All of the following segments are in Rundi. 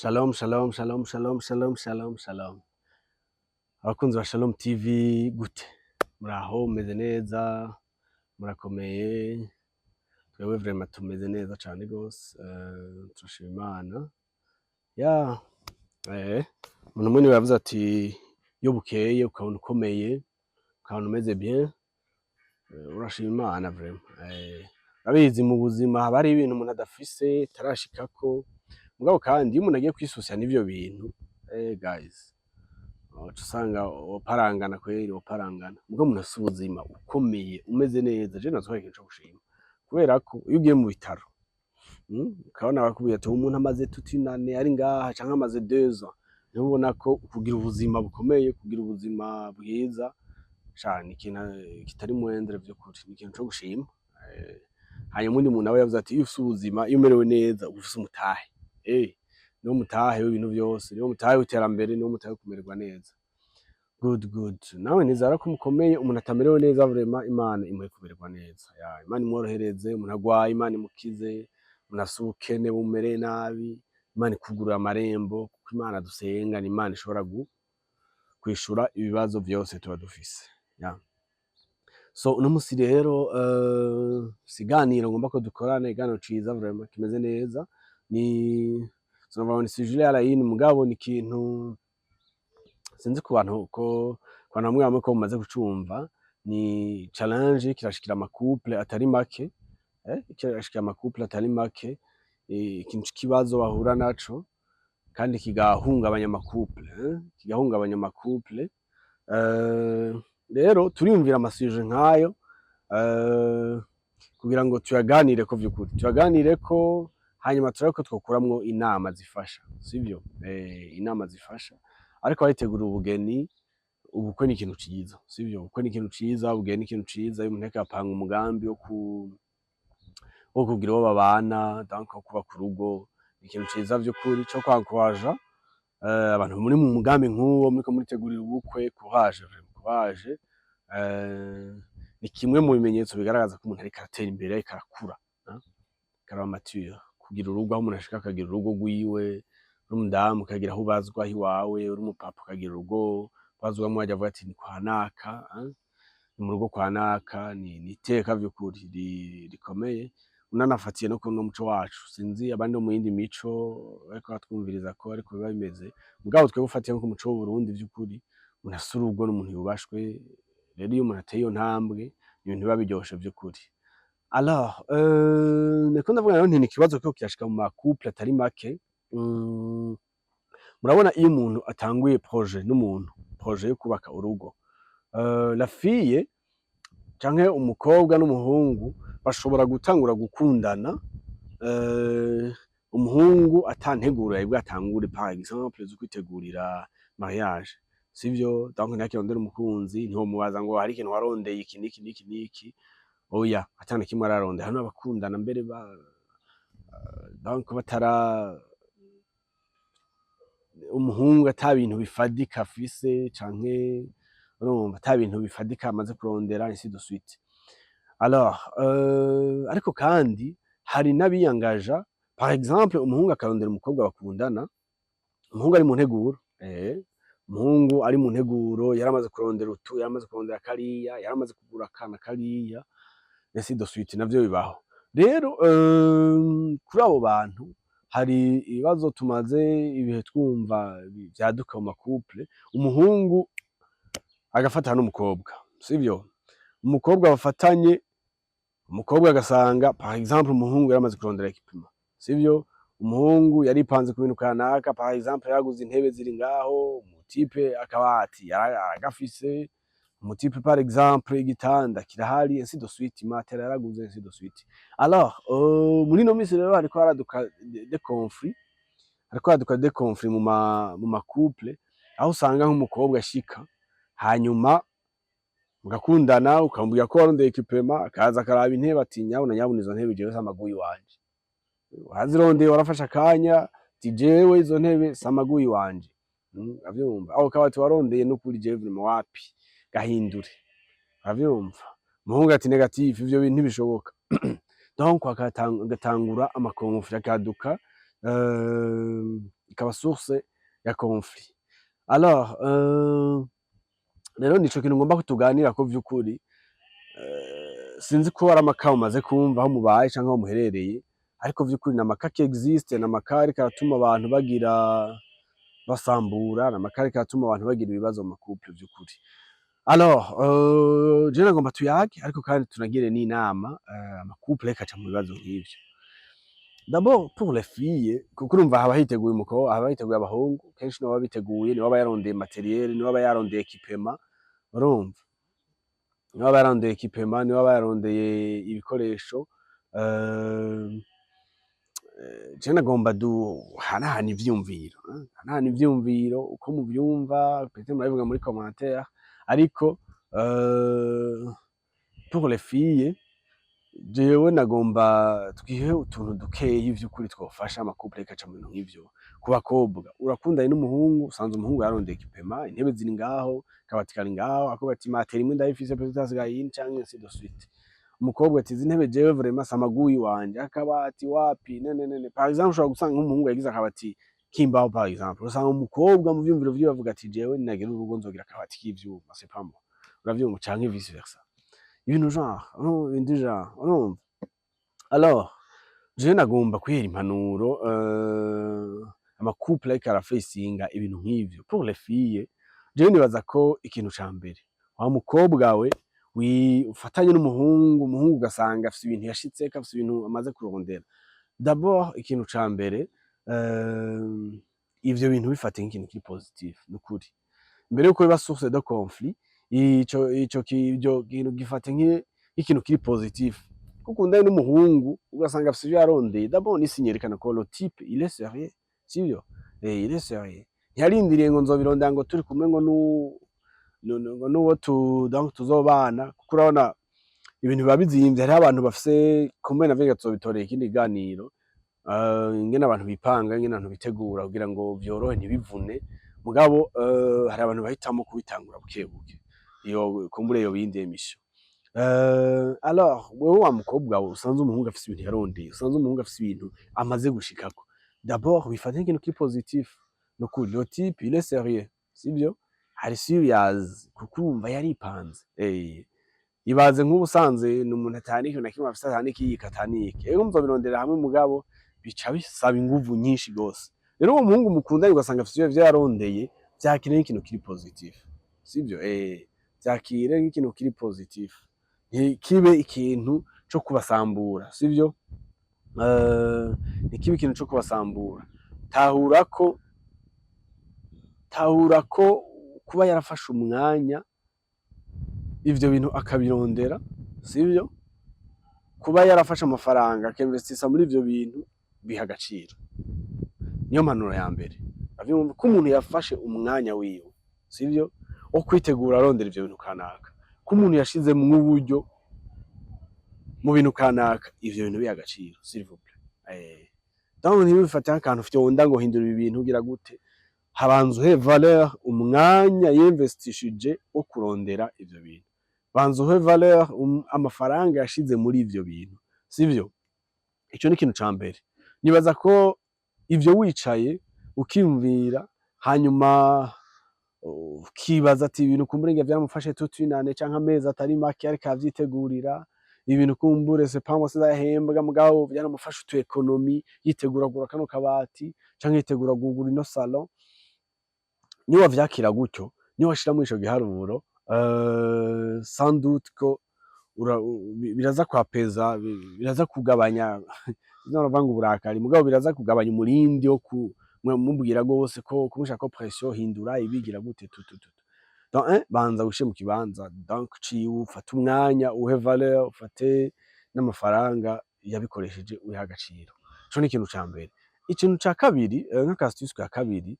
Shalom, shalom, shalom, shalom, shalom, shalom, shalom. Abakunzi ba Shalom TV gute? Muraho meze neza, murakomeye, twewe vraiment tumeze neza cane gose, turashima Imana. Umuntu umwe niwe yavuze ati iyo bukeye ukabona ukomeye, ukabona umeze bien, urashima Imana vraiment. Urabizi mu buzima haba hari ibintu umuntu adafise atarashikako, mugabo kandi iyo umuntu agiye kwisusa n'ivyo bintu, guys, uca usanga woparangana kweri woparangana, mugabo umuntu afise ubuzima ukomeye umeze neza, je nazo hari ikintu co gushima, kubera ko iyo ugiye mu bitaro ukabona bakubwiye ati umuntu amaze toute une année ari ngaha canke amaze 2 ans, niho ubona ko kugira ubuzima bukomeye, kugira ubuzima bwiza cane ikintu kitari moindre vy'ukuri, ni ikintu co gushima. Hanyuma undi muntu nawe yavuze ati iyo ufise ubuzima, iyo umerewe neza uba ufise umutahe, niwo mutahe w'ibintu vyose, niwo mutahe w'iterambere, niwo mutahe wo kumererwa neza. Good. Nawe nizera ko mukomeye, umuntu atamerewe neza vraiment Imana imuhe kumererwa neza. Imana imworohereze, umuntu agwaye Imana imukize, umuntu afise ubukene bumereye nabi, Imana ikugurura amarembo, kuko Imana dusenga ni Imana ishobora kwishura ibibazo vyose tuba dufise. So uno musi rero siganiro ngomba ko dukorana iganiro ciza vraiment kimeze neza, ni ni sujet ya layini, mugabo ni ikintu sinzi ku bantu bamwe ko mumaze kucumva, ni challenge kirashikira ama couple atari make, kirashikira ama couple atari make, ikintu c'ikibazo bahura naco kandi kigahungabanya ama couple, rero turiyumvira ama sujet nkayo kugira ngo tuyaganireko vy'ukuri, tuyaganireko hanyuma turabe ko twokuramwo inama zifasha, sivyo? Inama zifasha, ariko abitegura ubugeni, ubukwe ni ikintu ciza, sivyo? Ubukwe ni ikintu ciza, ubugeni ni ikintu ciza, iyo umuntu ariko arapanga umugambi wo kugira uwo babana, donc wo kubaka urugo, ni ikintu ciza vy'ukuri co kwankoraja abantu muri mu mugambi nk'uwo, muriko muritegurira ubukwe, courage, courage. Ni kimwe mu bimenyetso bigaragaza ko umuntu ariko aratera imbere, ariko arakura, araba mature, kugira urugo, aho umuntu ashika akagira urugo rwiwe, uri umudamu ukagira aho ubazwa iwawe, uri umupapa ukagira urugo ubazwamwo, wajya avuga ati ni kwa naka, ni mu rugo kwa naka, ni iteka vy'ukuri rikomeye, unanafatiye no kuno muco wacu, sinzi abandi bo mu yindi mico bariko batwumviriza ko ariko biba bimeze, mugabo twebwe ufatiye nko ku muco w'Uburundi vy'ukuri, umuntu afise urugo n'umuntu yubashwe, rero iyo umuntu ateye iyo ntambwe, ibintu biba biryoshe vy'ukuri. Alors, niko ndavuga rero nti ni ikibazo kiriko kirashika mu ma couple atari make. Murabona iyo umuntu atanguye projet n'umuntu, projet yo kubaka urugo, la fille canke umukobwa n'umuhungu bashobora gutangura gukundana, umuhungu ata nteguro yari bwatangure par exemple zo kwitegurira mariage, sivyo? Donc ntakirondera umukunzi, ntiwomubaza ngo hari ikintu warondeye iki n'iki, oya, ata na kimwe ararondera. Hano abakundana mbere donc umuhungu ata bintu bifadika afise, canke urumva ata bintu bifadika amaze kurondera, ainsi de suite. Alors, ariko kandi hari n'abiyangaja, par exemple umuhungu akarondera umukobwa bakundana, umuhungu ari mu nteguro, umuhungu ari mu nteguro, yaramaze kurondera utu, yaramaze kurondera kariya, yaramaze kugura akana kariya, ainsi de suite, navyo bibaho. Rero kuri abo bantu hari ibibazo tumaze ibihe twumva vyaduka mu ma couple, umuhungu agafatana n'umukobwa, sivyo? Umukobwa bafatanye, umukobwa agasanga par exemple umuhungu yaramaze kurondera igipimo, sivyo? Umuhungu yaripanze ku bintu kanaka, par exemple yaraguze intebe ziri ngaho, umutipe akabati aragafise, umutipe par exemple igitanda kirahari, ainsi de suite, matera yaraguze, ainsi de suite. Alors, muri no misi rero hariko haraduka des conflits mu ma couple, aho usanga nk'umukobwa ashika, hanyuma mugakundana, ukamubwira ko warondeye equipement, akaza akaraba intebe ati nyabuna izo ntebe jewe samaguyi wanje, wazirondeye warafashe akanya ati jewe izo ntebe samaguyi wanje, avyumva? Aho kabati warondeye n'ukuri jewe vraiment wapi, gahindure, avyumva? Umuhungu ati negative, ivyo bintu ntibishoboka. Donc agatangura ama conflits akaduka, ikaba source ya conflit. Alors rero nico kintu ngomba kutuganirako vy'ukuri. Sinzi ko ari amaka mumaze kumva aho mubaye canke aho muherereye, ariko vy'ukuri ni amaka qui existe, ni amaka ariko aratuma abantu basambura, ni amaka ariko aratuma abantu bagira ibibazo mu ma-couple vy'ukuri. Alors je nagomba tuyage, ariko kandi tunagire n'inama ama-couple ariko aca mu bibazo nk'ivyo. D'abord pour les filles, kuko urumva haba hiteguye umukobwa, haba hiteguye abahungu, kenshi nibo baba biteguye, nibo baba yarondeye materiel, nibo baba yarondeye équipement, urumva? Nibo baba yarondeye équipement, nibo baba yarondeye ibikoresho. Je nagomba duhanahana ivyumviro, hanahana ivyumviro uko muvyumva, peut-être murabivuga muri commentaire, ariko pour les filles, jewe nagomba twihe utuntu dukeyi vy'ukuri twofasha ama-couple ariko aca mu bintu nk'ivyo. Ku bakobwa, urakundanye n'umuhungu, usanze umuhungu yarondeye équipement, intebe ziri ngaho, akabati kari ngaho, akubwira ati matera imwe ndayifise peut-être hasigaye iyindi canke ainsi de suite. Umukobwa ati izi ntebe jewe vraiment si amaguyi wanje, akabati wapi nene. Par exemple ushobora gusanga nk'umuhungu yagize akabati k'imbaho par exemple, usanga umukobwa mu vyumviro vyiwe avuga ati jewe ninagira urugo nzogira akabati k'ivyuma, c'est pas moi. Uravyumva? Canke vice versa. Ibintu genre, ibintu genre, urumva? Alors jewe nagomba kwihera impanuro ama-couple ariko arafacinga ibintu nk'ivyo. Pour les filles, jewe nibaza ko ikintu ca mbere, wa mukobwa we ufatanye n'umuhungu, umuhungu ugasanga afise ibintu yashitseko, afise ibintu amaze kurondera. D'abord ikintu ca mbere, ivyo bintu bifate nk'ikintu kiri positif, nukuri. Mbere yuko biba source de conflit, ico kintu gifate nk'ikintu kiri positif. Kuko ukundanye n'umuhungu ugasanga afise ivyo yarondeye, d'abord ni signe yerekana ko le type il est sérieux, sivyo? Il est sérieux. Ntiyarindiriye ngo nzobirondera ngo turi kumwe ngo n'uwo donc tuzobana, kuko urabona ibintu biba bizimvye. Hariho abantu bafise kumbe navyo tuzobitorera ikindi kiganiro, ingene abantu bipanga, ingene abantu bitegura kugira ngo vyorohe ntibivune, mugabo hari abantu bahitamo kubitangura bukebuke, iyo kumbure iyo bindi emission. Alors wewe wa mukobwa we usanze umuhungu afise ibintu yarondeye, usanze umuhungu afise ibintu amaze gushikako, d'abord bifate nk'ikintu kiri positif, nukuri le type il est sérieux, sivyo? Ari serious, kuko urumva yaripanze. Ibaze nk'ubu usanze ni umuntu atahana ikintu na kimwe afise, atahana ikiyiko, atahana iki, ego muzobirondera hamwe mugabo bica bisaba inguvu nyinshi gose. Rero uwo muhungu mukundanye ugasanga afise ivyo yarondeye, vyakire nk'ikintu kiri positif, sivyo? Vyakire nk'ikintu kiri positif, ntikibe ikintu co kubasambura, sivyo? Ntikibe ikintu co kubasambura. Tahura ko kuba yarafashe umwanya ivyo bintu akabirondera, sivyo? Kuba yarafashe amafaranga akemvestisa muri ivyo bintu biha agaciro. Niyo mpanuro ya mbere. Ko umuntu yafashe umwanya wiwe, sivyo? Wo kwitegura arondera ivyo bintu kanaka. Ko umuntu yashizemwo uburyo mu bintu kanaka, ivyo bintu biha agaciro, s'il vous plaît. Donc ntibifate nk'akantu fyonda ngo hindura ibi bintu ugira gute. Habanza uhe valeur umwanya yinvestishije wo kurondera ivyo bintu. Banza uhe valeur amafaranga yashize muri ivyo bintu, sivyo? Ico ni ikintu ca mbere. Nibaza ko ivyo wicaye ukiyumvira, hanyuma ukibaza ati ibintu kumbure nge vyaramufashe toute une année canke amezi atari make ariko avyitegurira, ibintu kumbure c'est pas moi sizahembwa mugabo vyaramufashe utu economie, yitegura kugura kano kabati canke yitegura kugura ino salon. Niyo wavyakira gutyo, niyo washira muri ico giharuro, sans doute ko biraza kwapeza, biraza kugabanya noravanga uburakari, mugabo biraza kugabanya umurindi wo mubwira gose ko kumushaka pression, hindura ibigira gute Donc banza wishe mu kibanza, donc ciwe ufate umwanya, uhe valeur, ufate n'amafaranga yabikoresheje uha agaciro. Ico ni ikintu ca mbere. Ikintu ca kabiri, nk'akastuce ka kabiri,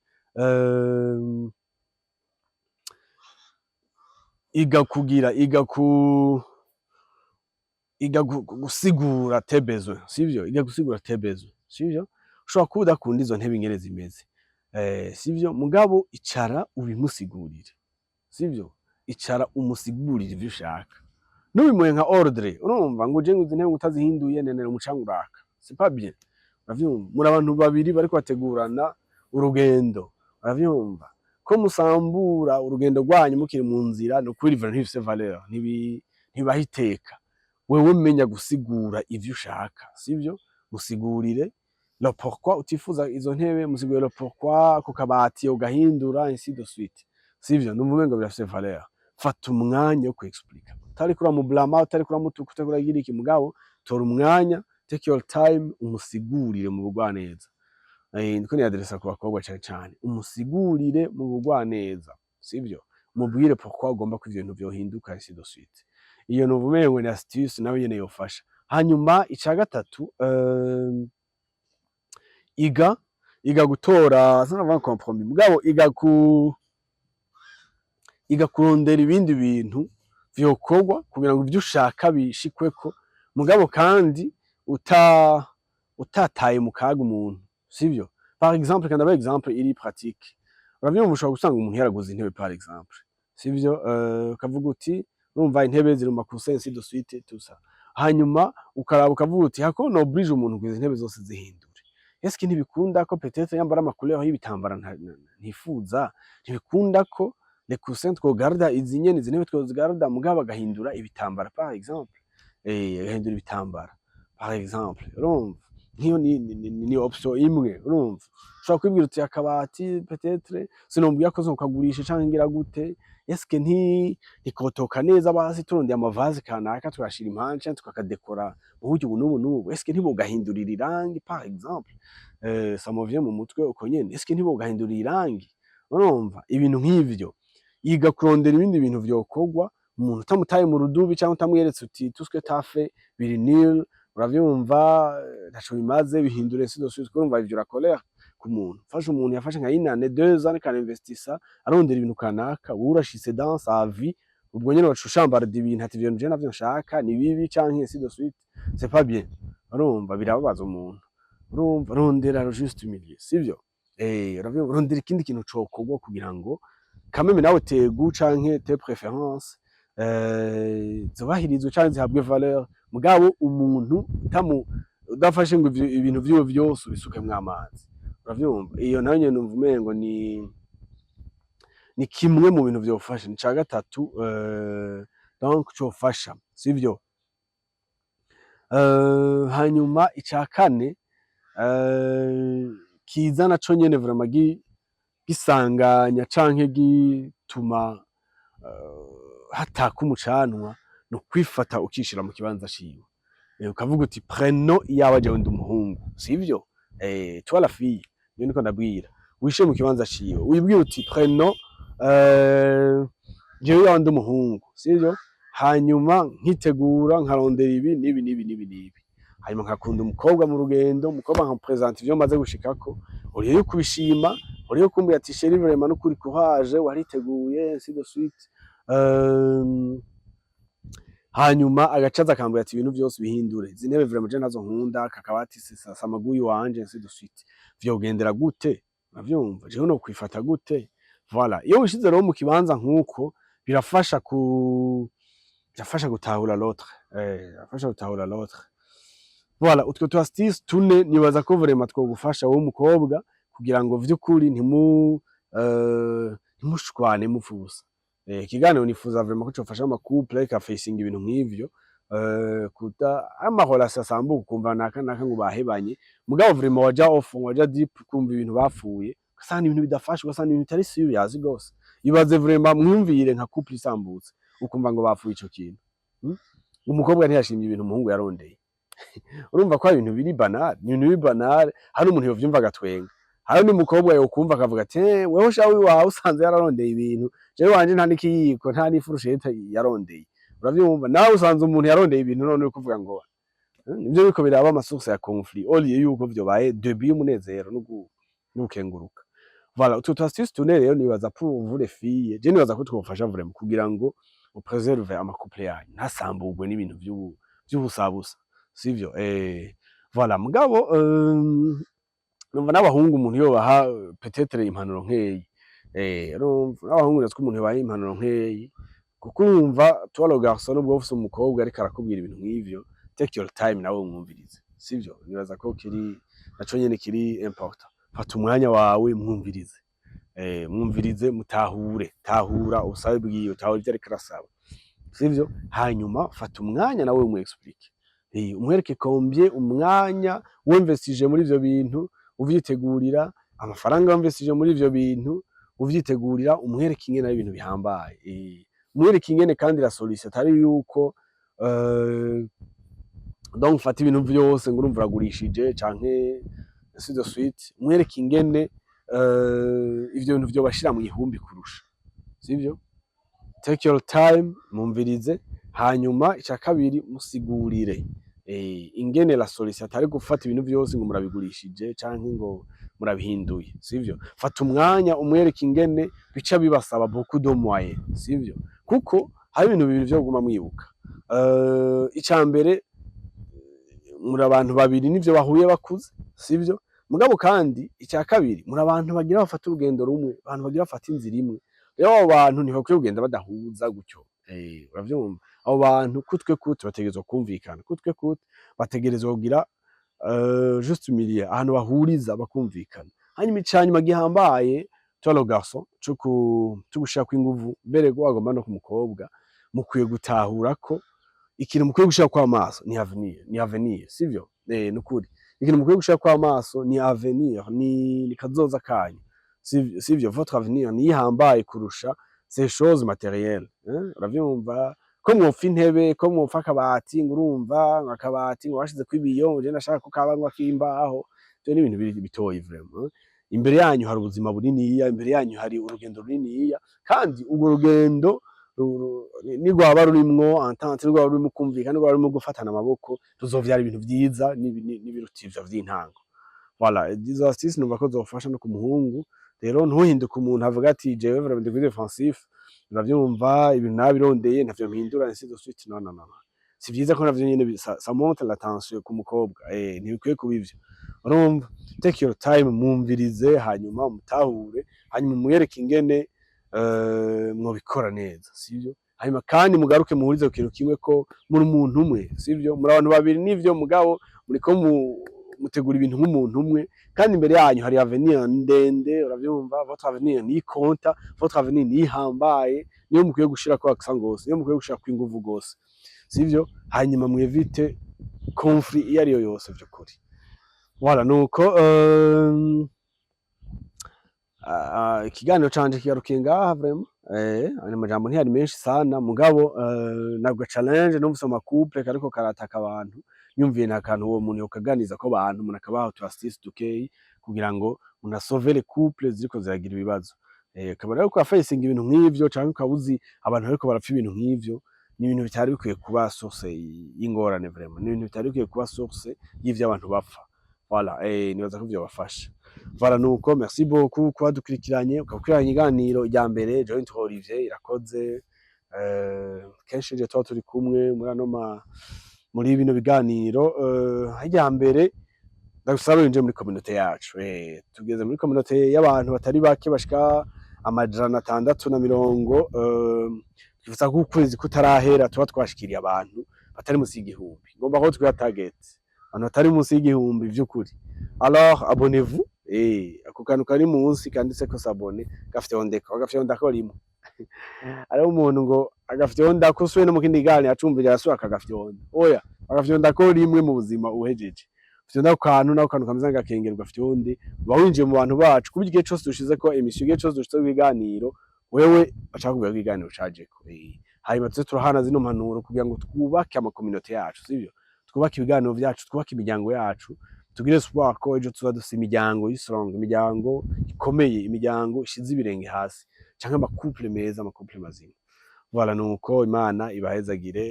iga gusigura tes besoins, sivyo? Iga gusigura tes besoins, sivyo? Ushobora kuba udakunda izo ntebe ingene zimeze, sivyo? Mugabo icara ubimusigurire, sivyo? Icara umusigurire ivyo ushaka. Nubimuhe nka ordre, urumva ngo uje izi ntebe utazihinduye nenera umucanga uraka, c'est pas bien. Uravyumva? Muri abantu babiri bariko bategurana urugendo uravyumva ko musambura urugendo rwanyu mukiri mu nzira no kuri livre ntibifise valeur ntibahiteka wewe menya gusigura ivyo ushaka sivyo musigurire le pourquoi utifuza izo ntebe musigurire le pourquoi ku kabati ugahindura ainsi de suite sivyo numva ngo birafise valeur fata umwanya wo kuexplica utari kura mu blama utari kura mutuku utari kuragira iki mugabo tora umwanya take your time umusigurire mu bugwaneza niko ni adressa ku bakobwa cyane umusigurire mu bugwaneza sivyo mubwire pourquoi ugomba ko ivyo bintu byohinduka ainsi de suite iyo nuvumengo ni astuce nawe nyene yofasha hanyuma ica gatatu iga gutora sinava compromis mugabo iga kurondera ibindi bintu vyokorwa kugira ngo ivyo ushaka bishikweko mugabo kandi utataye mu kaga umuntu sivyo par exemple quand avait exemple iri pratique uravyumva ushobora gusanga umuntu yaraguze intebe par exemple sivyo kavuga uti urumva intebe ziri mu makusensi de suite tout ça hanyuma ukaraba ukavuga uti hako no oblige umuntu kugira intebe zose zihindure eske ntibikunda ko peut-être yambara amacouleur y'ibitambara ntifuza ntibikunda ko les coussins twogarda izi nyene izi ntebe twozigarda mugabo agahindura ibitambara par exemple agahindura ibitambara par exemple urumva nk'iyo ni option imwe urumva ushobora kwibwira uti akabati peut-être sinombwiye ko zokagurisha canke ngira gute eske ntikotoka neza basi turondeye amavaze kanaka turashira impande canke tukakadekora mu buryo n'ubu eske ntibogahindurira irangi par exemple ça me vient mu mutwe uko nyene eske ntibogahindurira irangi urumva ibintu nk'ivyo yiga kurondera ibindi bintu vyokorwa umuntu utamutaye mu rudubi canke utamweretse uti tout ce que t'as fait biri nil uravyumva ntaco bimaze bihindure ainsi de suite urumva ivyo la colère ku muntu fasha umuntu yafashe nka inane 2 ans kandi investissa arondera ibintu kanaka urashitse dans sa vie ubwo nyene bacushambara ibintu ati ibintu je navyo nshaka ni bibi canke ainsi de suite c'est pas bien urumva birababaza umuntu urumva rondera le juste milieu sivyo uravyumva rondera ikindi kintu cokorwa kugira ngo kameme nawe tegu canke tes préférences zubahirizwe canke zihabwe valeur mugabo umuntu udafashe ngo ibintu vyo vyose ubisukemwo amazi uravyumva iyo nayo nyene numva umengo ni kimwe mu bintu vyofasha ni ca gatatu donc cofasha sivyo hanyuma ica kane kiza naco nyene vraiment gisanganya canke gituma hataka umucanwa no kwifata ukishira mu kibanza ciwe ukavuga uti prénom yawe jewe ndi umuhungu sivyo toi la fille niyo niko ndabwira wishe mu kibanza ciwe wibwira uti prénom jewe yawe ndi umuhungu sivyo hanyuma nkitegura nkarondera ibi nibi hanyuma nkakunda umukobwa mu rugendo umukobwa nkamupresenta ivyo maze gushikako uriyo kubishima uriyo kumbwira ati chérie vraiment n'ukuri courage wariteguye ainsi de suite hanyuma agacaza akambwira ati ibintu byose bihindure izi ntebe vraiment je nazo nkunda kakabati sasa amaguyi wanje ainsi de suite vyogendera gute navyumva jewe no kwifata gute voilà iyo wishize rero mu kibanza nkuko birafasha gutahura l'autre birafasha gutahura l'autre voilà utwo twastice tune nibaza ko vraiment twogufasha wowe umukobwa kugira ngo vy'ukuri ntimushwane mupfusa ikiganiro nifuza vraiment ko cofasha ama couple ka facing ibintu nk'ivyo kuta amahorasi asambuka ukumva naka ngo bahebanye mugabo vraiment waja off waja deep kumva ibintu bapfuye ugasanga ibintu bidafasha ugasanga ibintu bitari serious gose ibaze vraiment mwumvire nka couple isambutse ukumva ngo bapfuye ico kintu umukobwa ntiyashimye ibintu umuhungu yarondeye urumva ko ibintu biri banal hari umuntu yovyumva agatwenga hari n'umukobwa yokumva akavuga ati wewe shawe wawe usanze yararondeye ibintu jewe wanje nta nikiyiko nta nifurusheta yarondeye uravyumva nawe usanze umuntu yarondeye ibintu none uri kuvuga ngo nivyo biko biraba amasource ya conflit oliye yuko vyobaye début y'umunezero no gukenguruka voilà utwo twastice tune rero nibaza pour vous les filles je nibaza ko twofasha vraiment kugira ngo upreserve ama couple yanyu ntasambugwe n'ibintu vy'ubusabusa sivyo voilà mugabo numva n'abahungu umuntu yobaha peut-être impanuro nkeyi urumva n'abahungu natwe umuntu yobaha impanuro nkeyi kuko urumva toi le garçon ubwo ufise umukobwa ariko arakubwira ibintu nk'ivyo take your time nawe umwumvirize sivyo nibaza ko kiri naco nyene kiri important fata umwanya wawe mwumvirize, mwumvirize mutahure, tahura ubusabe bwiwe, tahura ivyo ariko arasaba, sivyo? Hanyuma fata umwanya nawe umu explique, umwereke combien umwanya wemvestije muri ivyo bintu uvyitegurira, amafaranga wemvestije muri ivyo bintu uvyitegurira, umwereke ingene ari ibintu bihambaye, umwereke ingene kandi la solution atari yuko donc ufata ibintu vyose ngo urumva uragurishije canke ainsi de suite, umwereke ingene ivyo bintu vyobashira mw'ihumbi kurusha, sivyo? Take your time, mwumvirize, hanyuma ica kabiri musigurire ingene la solution atari gufata ibintu vyose ngo murabigurishije canke ngo murabihinduye, sivyo? Fata umwanya umwereke ingene bica bibasaba beaucoup de moyens, sivyo? Kuko hari ibintu bibiri vyo kuguma mwibuka, ica mbere muri abantu babiri nivyo bahuye bakuze, sivyo? Mugabo kandi ica kabiri muri abantu bagira bafata urugendo rumwe, abantu bagira bafata inzira imwe, rero abo bantu ntibakwiye kugenda badahuza gutyo, uravyumva? Abo bantu kutwe bategerezwa kumvikana, kutwe bategerezwa kugira juste milieu, ahantu bahuriza bakumvikana. Hanyuma icanyuma gihambaye toi le garçon co gushirako inguvu, mbere wagomba no ku mukobwa, mukwiye gutahura ko ikintu mukwiye gushirako amaso ni avenir, sivyo? Nukuri ikintu mukwiye gushirako amaso ni avenir, ni kazoza kanyu, sivyo? Votre avenir ni ihambaye kurusha ces choses matérielles, uravyumva? Ko mwopfa intebe, ko mwopfa akabati, ngo urumva akabati ngo bashizeko ibiyo, je ndashaka ko kaba k'imbaho, ivyo ni ibintu bitoyi vraiment. Imbere yanyu hari ubuzima buniniya, imbere yanyu hari urugendo runiniya, kandi urwo rugendo nirwaba rurimwo entente, nirwaba rurimwo kumvikana, nirwaba rurimwo gufatana amaboko, tuzovyara ibintu vyiza n'ibiruta ivyo vy'intango. Voilà, izo astuces numva ko zofasha no ku muhungu, rero ntuhinduke umuntu avuga ati jewe vraiment ndi defensif, uravyumva ibintu nabirondeye ntavyo mpindura ainsi de suite, non. Si vyiza ko navyo nyene ça monte la tension ku mukobwa, ntibikwiye kuba ivyo, urumva? Take your time, mwumvirize, hanyuma mutahure, hanyuma mwereke ingene mwobikora neza, sivyo? Hanyuma kandi mugaruke muhurize ku kintu kimwe ko muri umuntu umwe, sivyo? Muri abantu babiri nivyo, mugabo muriko mutegura ibintu nk'umuntu umwe, kandi imbere yanyu hari avenir ndende, uravyumva? Votre avenir ni compta, votre avenir ni ihambaye, niyo mukwiye gushirako accent gose, niyo mukwiye gushirako inguvu gose, sivyo? Hanyuma mwevite conflit iyo ariyo yose vy'ukuri. Voilà, nuko ikiganiro canje kigarukiye ngaha vraiment, amajambo ntiyari menshi sana, mugabo nabwo challenge numvise ama couple kariko karataka abantu, nyumviye nta kantu uwo muntu yokaganiza ko abantu, umuntu akabaha utu astuces dukeyi kugira ngo umuntu asauve les couples ziriko ziragira ibibazo. Akaba rero ko facing ibintu nk'ivyo canke ukabuzi abantu bariko barapfa ibintu nk'ivyo, ni ibintu bitari bikwiye kuba source y'ingorane vraiment, ni ibintu bitari bikwiye kuba source y'ivyo abantu bapfa. Voilà, nibaza ko vyobafasha. Voilà, nuko merci beaucoup kuba dukurikiranye, ukakurikiranya iganiro rya mbere Joint Olivier irakoze, kenshi je tuba turi kumwe muri bino biganiro, harya mbere ndagusaba winjiye muri communauté yacu, tugeze muri communauté y'abantu batari bake bashika 650, twifuza ko ukwezi kutarahera tuba twashikiriye abantu batari musi y'igihumbi, ngomba ko twiha target abantu batari musi y'igihumbi vy'ukuri. Alors abonnez-vous, ako kantu kari munsi kanditseko s'abonner, agafyondako rimwe. Hariho umuntu ngo agafyondako suwe no mu kindi kiganiro acumvira yasuye akagafyonda, oya agafyondako rimwe mu buzima uhejeje, fyonda kantu nako kantu kameze nk'agakengerwa fyonde, uba winjiye mu bantu bacu, kuba igihe cose dushizeko emission, igihe cose dushizeko ibiganiro, wewe bashaka kubwira ko ikiganiro cajeko. Hanyuma tuze turahana zino mpanuro kugira ngo twubake ama communauté yacu, sivyo? Twubake ibiganiro vyacu, twubake imiryango yacu, tugire espoir ko ejo tuza dufise imiryango strong, imiryango ikomeye, imiryango ishize ibirenge hasi, canke ama couple meza, ama couple mazima. Voilà, nuko Imana ibahezagire.